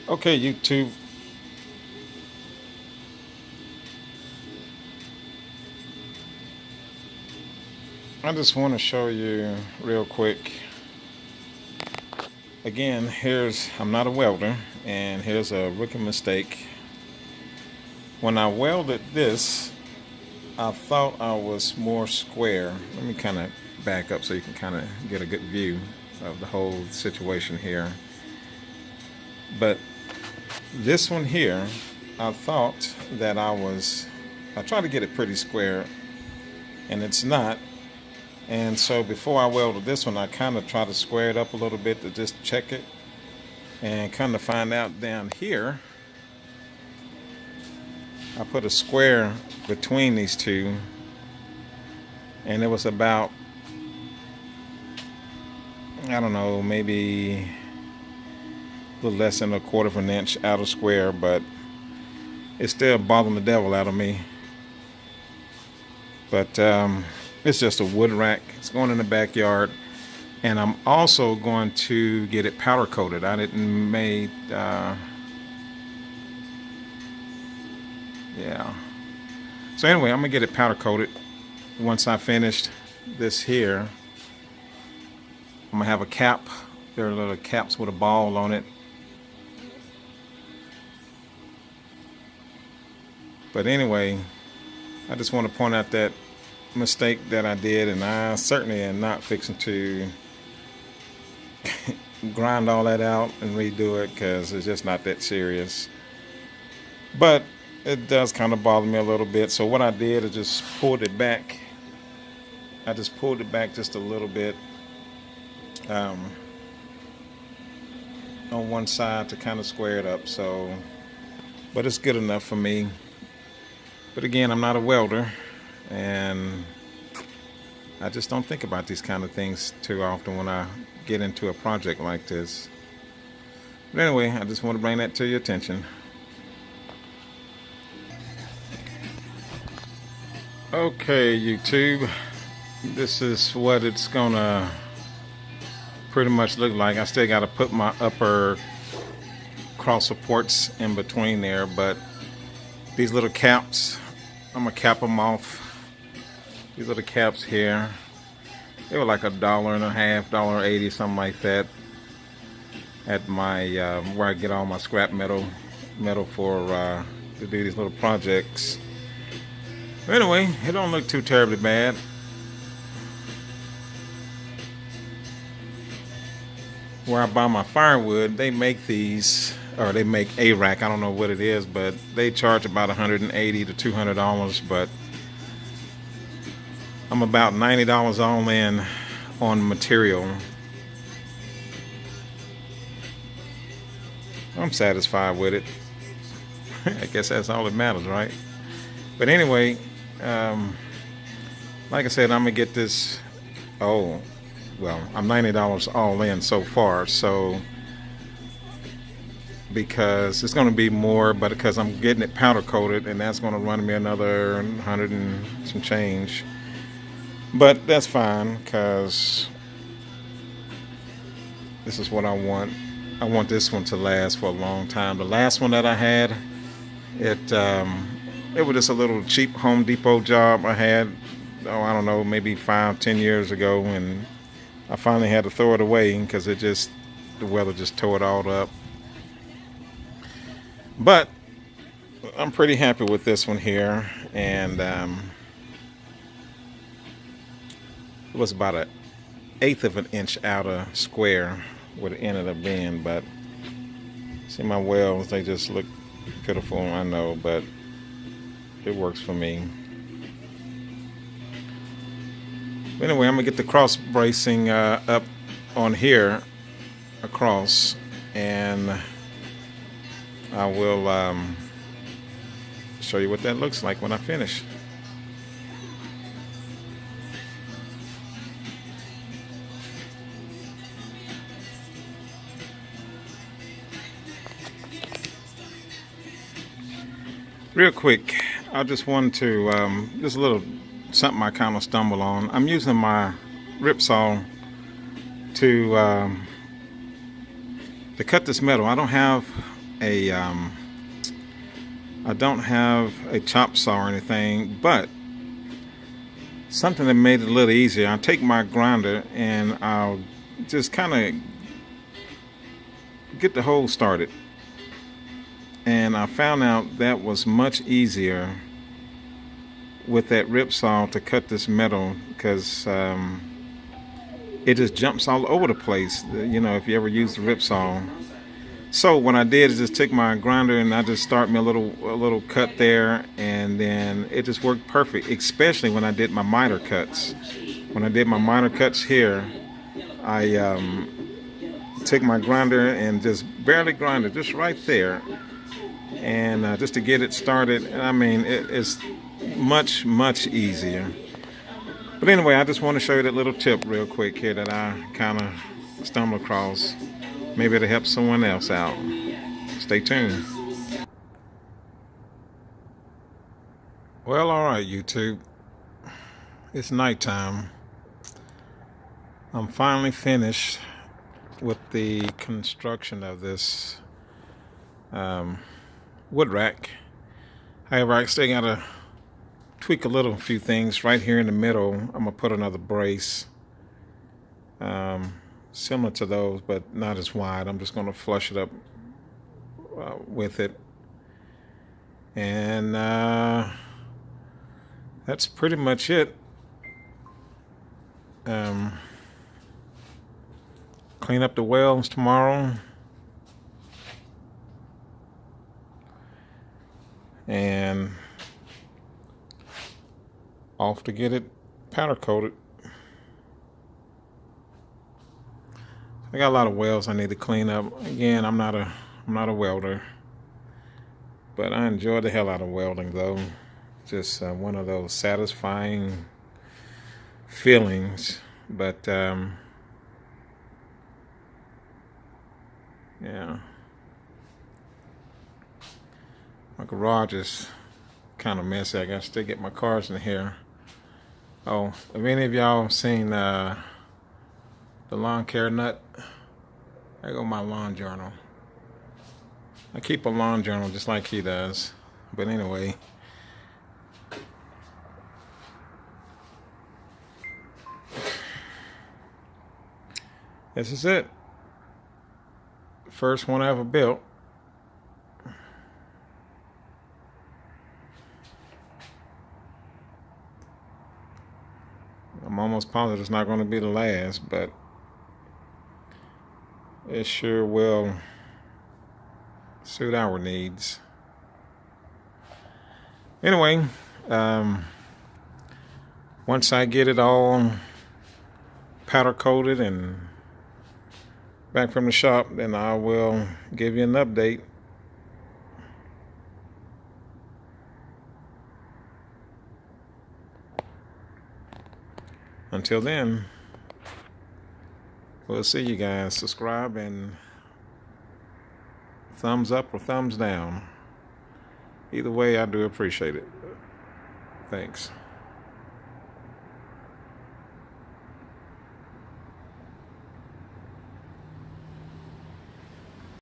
Okay, YouTube. I just want to show you real quick. Again, I'm not a welder, and here's a rookie mistake. When I welded this, I thought I was more square. Let me kind of back up so you can kind of get a good view of the whole situation here. But this one here, I thought that I tried to get it pretty square, and it's not. And so before I welded this one, I kind of tried to square it up a little bit to just check it, and kind of find out down here, I put a square between these two, and it was about, I don't know, maybe a little less than a quarter of an inch out of square, but it's still bothering the devil out of me. But it's just a wood rack. It's going in the backyard, and I'm also going to get it powder coated. I didn't make yeah. So anyway, I'm gonna get it powder coated. Once I finished this here, I'm gonna have a cap. There are little caps with a ball on it. But anyway, I just want to point out that mistake that I did, and I certainly am not fixing to grind all that out and redo it, because it's just not that serious. But it does kind of bother me a little bit. So what I did is just pulled it back. I just pulled it back just a little bit on one side to kind of square it up. So, but it's good enough for me. But again, I'm not a welder, and I just don't think about these kind of things too often when I get into a project like this. But anyway, I just want to bring that to your attention. Okay, YouTube, this is what it's gonna pretty much look like. I still got to put my upper cross supports in between there, but these little caps, I'm gonna cap them off. These little caps here, they were like $1.50, $1.80, something like that, at my where I get all my scrap metal for to do these little projects. But anyway, it don't look too terribly bad. Where I buy my firewood, they make these, or they make a rack. I don't know what it is, but they charge about $180 to $200. But I'm about $90 all in on material. I'm satisfied with it. I guess that's all that matters, right? But anyway, like I said, I'm gonna get this. Oh, well, I'm $90 all in so far. So because it's going to be more, but because I'm getting it powder coated, and that's going to run me another 100 and some change. But that's fine, because this is what I want. I want this one to last for a long time. The last one that I had, it was just a little cheap Home Depot job I had, oh, I don't know, maybe 5-10 years ago, and I finally had to throw it away because the weather just tore it all up. But I'm pretty happy with this one here, and it was about 1/8 of an inch out of square what it ended up being. But see, my welds, they just look pitiful, I know, but it works for me. But anyway, I'm gonna get the cross bracing up on here across, and I will show you what that looks like when I finish. Real quick, I just wanted to, just a little something I kind of stumbled on. I'm using my rip saw to cut this metal. I don't have a I don't have a chop saw or anything, but something that made it a little easier. I'll take my grinder and I'll just kind of get the hole started. And I found out that was much easier with that rip saw to cut this metal, because it just jumps all over the place, you know, if you ever use the rip saw. So what I did is just took my grinder and I just start me a little cut there, and then it just worked perfect, especially when I did my miter cuts. When I did my miter cuts here, I took my grinder and just barely grinded just right there, and just to get it started. I mean, it's much easier. But anyway, I just want to show you that little tip real quick here that I kind of stumbled across. Maybe it'll help someone else out. Stay tuned. Well, all right, YouTube. It's nighttime. I'm finally finished with the construction of this wood rack. However, I still gotta tweak a few things right here in the middle. I'm gonna put another brace. Similar to those, but not as wide. I'm just going to flush it up with it. And that's pretty much it. Clean up the welds tomorrow. And off to get it powder coated. I got a lot of welds I need to clean up. Again, I'm not a welder, but I enjoy the hell out of welding, though. Just one of those satisfying feelings. But yeah, my garage is kind of messy. I got to still get my cars in here. Oh, have any of y'all seen the lawn care nut? There go my lawn journal. I keep a lawn journal just like he does. But anyway, this is it. First one I ever built. I'm almost positive it's not going to be the last, but it sure will suit our needs. Anyway, once I get it all powder coated and back from the shop, then I will give you an update. Until then, we'll see you guys. Subscribe and thumbs up or thumbs down. Either way, I do appreciate it. Thanks.